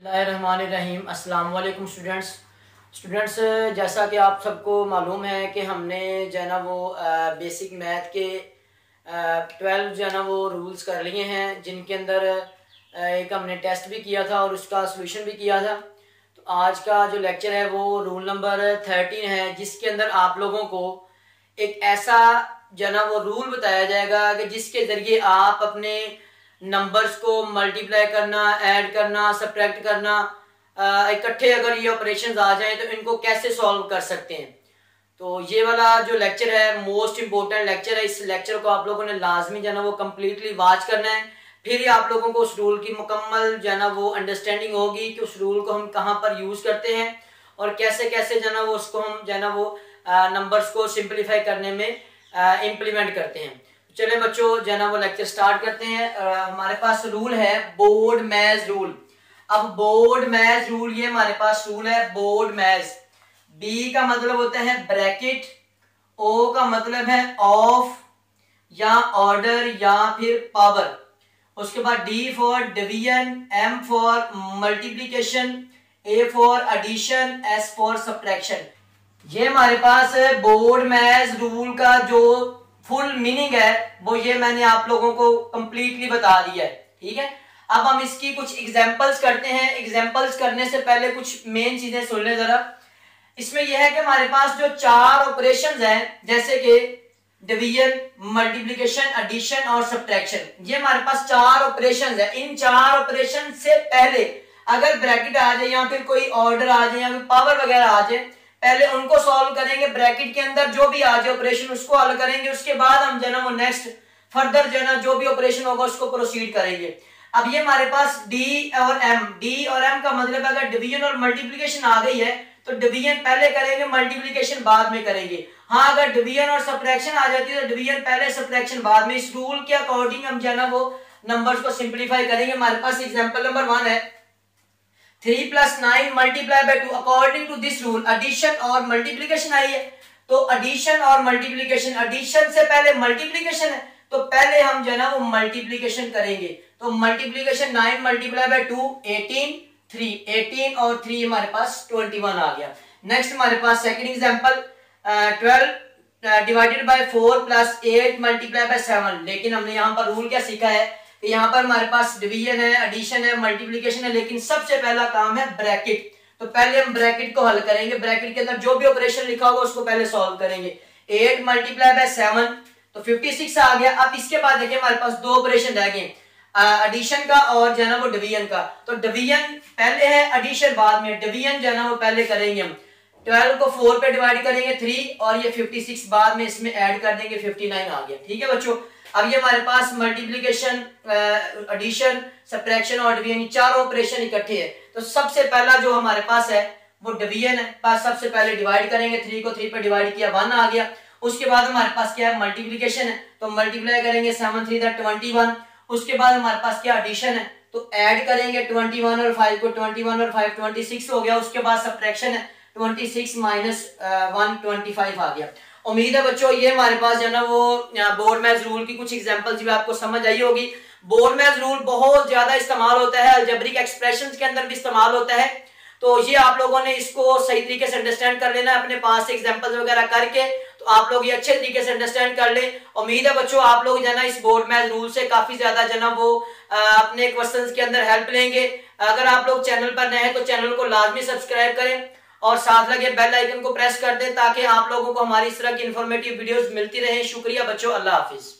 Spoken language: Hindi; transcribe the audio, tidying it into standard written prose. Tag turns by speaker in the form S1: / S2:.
S1: बिस्मिल्लाहिर्रहमानिर्रहीम। अस्सलाम वालेकुम स्टूडेंट्स, जैसा कि आप सबको मालूम है कि हमने जो है ना वो बेसिक मैथ के 12 जो है ना वो रूल्स कर लिए हैं, जिनके अंदर एक हमने टेस्ट भी किया था और उसका सॉल्यूशन भी किया था। तो आज का जो लेक्चर है वो रूल नंबर 13 है, जिसके अंदर आप लोगों को एक ऐसा जो है ना वो रूल बताया जाएगा कि जिसके ज़रिए आप अपने नंबर्स को मल्टीप्लाई करना, ऐड करना, सब्ट्रैक्ट करना, इकट्ठे अगर ये ऑपरेशंस आ जाएं तो इनको कैसे सॉल्व कर सकते हैं। तो ये वाला जो लेक्चर है मोस्ट इंपॉर्टेंट लेक्चर है। इस लेक्चर को आप लोगों ने लाजमी जो है ना वो कम्प्लीटली वॉच करना है, फिर ही आप लोगों को उस रूल की मुकम्मल जो है ना वो अंडरस्टैंडिंग होगी कि उस रूल को हम कहाँ पर यूज़ करते हैं और कैसे कैसे जो है ना वो उसको हम जो है ना वो नंबर्स को सिंप्लीफाई करने में इम्प्लीमेंट करते हैं। चले बच्चों जो है ना वो लेक्चर स्टार्ट करते हैं। हमारे पास रूल है बोर्ड मैज रूल। अब बोर्ड मैज रूल, ये हमारे पास रूल है बोर्ड मैज। बी का मतलब होता है ब्रैकेट, ओ का मतलब है ऑफ या ऑर्डर या फिर पावर, उसके बाद D for division, M for multiplication, A for addition, S for subtraction. ये हमारे पास बोर्ड मैज रूल का जो फुल मीनिंग है वो ये मैंने आप लोगों को कंप्लीटली बता दिया है। ठीक है, अब हम इसकी कुछ एग्जांपल्स करते हैं। एग्जांपल्स करने से पहले कुछ मेन चीजें सुन लें जरा। इसमें यह है कि हमारे पास जो चार ऑपरेशंस हैं, जैसे कि डिवीजन, मल्टीप्लिकेशन, एडिशन और सब्ट्रैक्शन, ये हमारे पास चार ऑपरेशंस हैं। इन चार ऑपरेशन से पहले अगर ब्रैकेट आ जाए या फिर कोई ऑर्डर आ जाए या फिर पावर वगैरह आ जाए, पहले उनको सॉल्व करेंगे। ब्रैकेट के अंदर जो भी आ जाए ऑपरेशन उसको हल करेंगे, उसके बाद हम जो है ना वो नेक्स्ट फर्दर जो है ना जो भी ऑपरेशन होगा उसको प्रोसीड करेंगे। अब ये हमारे पास डी और एम का मतलब अगर डिवीजन और मल्टीप्लिकेशन आ गई है तो डिवीजन पहले करेंगे, मल्टीप्लिकेशन बाद में करेंगे। हाँ, अगर डिवीजन और सब्ट्रैक्शन आ जाती है तो डिवीजन पहले, सब्ट्रैक्शन बाद में। इस रूल के अकॉर्डिंग हम जो है ना वो नंबर्स को सिंप्लीफाई करेंगे। हमारे पास एग्जाम्पल नंबर 1 है 3 + 9 multiply by 2। According to this rule addition और मल्टीप्लिकेशन आई है, तो एडिशन और मल्टीप्लिकेशन, एडिशन से पहले मल्टीप्लिकेशन है तो पहले हम जो है ना वो मल्टीप्लिकेशन करेंगे। तो मल्टीप्लिकेशन 9 मल्टीप्लाई बाय 2 18, 3 18 और 3 हमारे पास 21 आ गया। नेक्स्ट हमारे पास second example 12 divided by 4 + 8 multiply by 7। लेकिन हमने यहाँ पर रूल क्या सीखा है कि यहाँ पर हमारे पास डिवीजन है, एडिशन है, मल्टीप्लिकेशन है, लेकिन सबसे पहला काम है ब्रैकेट। तो पहले हम ब्रैकेट को हल करेंगे। ब्रैकेट के अंदर जो भी ऑपरेशन लिखा होगा उसको पहले सॉल्व करेंगे। 8 मल्टीप्लाई बाय 7 तो 56 आ गया। अब इसके बाद देखिए हमारे पास दो ऑपरेशन रह गए, एडिशन का और जो है ना वो डिवीजन का। तो डिवीजन पहले है, एडिशन बाद में। डिवीजन जो है ना वो पहले करेंगे हम। 12 को 4 पे डिवाइड करेंगे 3 और ये 56 बाद में इसमें ऐड कर देंगे 59 आ गया। ठीक है बच्चों, अब ये हमारे पास मल्टीप्लिकेशन, एडिशन, सब्ट्रैक्शन और डिवीजन चारों ऑपरेशन इकट्ठे हैं। तो सबसे पहला जो हमारे पास है वो डिवीजन है। पास सबसे पहले डिवाइड करेंगे, 3 को 3 पे डिवाइड किया 1 आ गया। उसके बाद हमारे पास क्या है, मल्टीप्लिकेशन है, तो मल्टीप्लाई करेंगे 7 3 21। उसके बाद हमारे पास क्या, एडिशन है, तो ऐड करेंगे 21 और 5 को, 21 और 5 26 हो गया। उसके बाद सब्ट्रैक्शन है, 26 - 1 25 आ गया। उम्मीद है बच्चों ये हमारे पास जो है ना वो बोर्ड मैज रूल की कुछ एग्जांपल्स भी आपको समझ आई होगी। बोर्ड मैज रूल बहुत ज्यादा इस्तेमाल होता है, अलजेब्रिक एक्सप्रेशंस के अंदर भी इस्तेमाल होता है। तो ये आप लोगों ने इसको सही तरीके से अंडरस्टैंड कर लेना है अपने पास से एग्जांपल्स वगैरह करके, तो आप लोग ये अच्छे तरीके से अंडरस्टैंड कर ले। उम्मीद है बच्चों आप लोग जो है ना इस बोर्ड मैथ रूल से काफी ज्यादा जो है ना वो अपने क्वेश्चंस के अंदर हेल्प लेंगे। अगर आप लोग चैनल पर नए हैं तो चैनल को लाजमी सब्सक्राइब करें और साथ लगे बेल आइकन को प्रेस कर दें ताकि आप लोगों को हमारी इस तरह की इंफॉर्मेटिव वीडियोस मिलती रहे। शुक्रिया बच्चों, अल्लाह हाफिज।